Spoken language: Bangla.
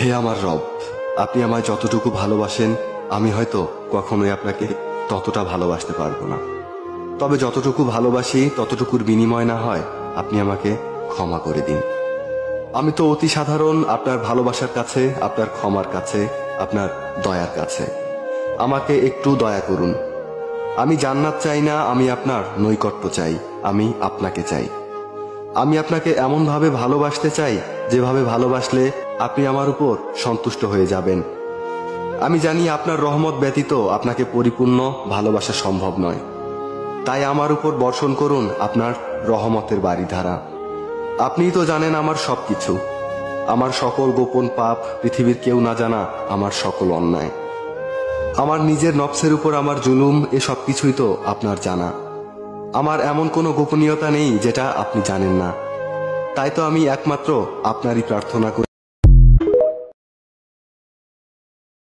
হে আমার রব, আপনি আমায় যতটুকু ভালোবাসেন আমি হয়তো কখনোই আপনাকে ততটা ভালোবাসতে পারবো না। তবে যতটুকু ভালোবাসি ততটুকুর বিনিময় না হয় আপনি আমাকে ক্ষমা করে দিন। আমি তো অতি সাধারণ আপনার ভালোবাসার কাছে, আপনার ক্ষমার কাছে, আপনার দয়ার কাছে। আমাকে একটু দয়া করুন। আমি জান্নাত চাই না, আমি আপনার নৈকট্য চাই, আমি আপনাকে চাই। আমি আপনাকে এমনভাবে ভালোবাসতে চাই যেভাবে ভালোবাসলে আপনি আমার উপর সন্তুষ্ট হয়ে যাবেন। আমি জানি আপনার রহমত ব্যতীত আপনাকে পরিপূর্ণ ভালোবাসা সম্ভব নয়। তাই আমার উপর বর্ষণ করুন আপনার রহমতের বারিধারা। আপনিই তো জানেন আমার সবকিছু, আমার সকল গোপন পাপ, পৃথিবীর কেউ না জানা আমার সকল অন্যায়, আমার নিজের নফসের উপর আমার জুলুম, এ সব কিছুই তো আপনার জানা। আমার এমন কোনো গোপনীয়তা নেই যেটা আপনি জানেন না। তাই তো আমি একমাত্র আপনারই প্রার্থনা করি।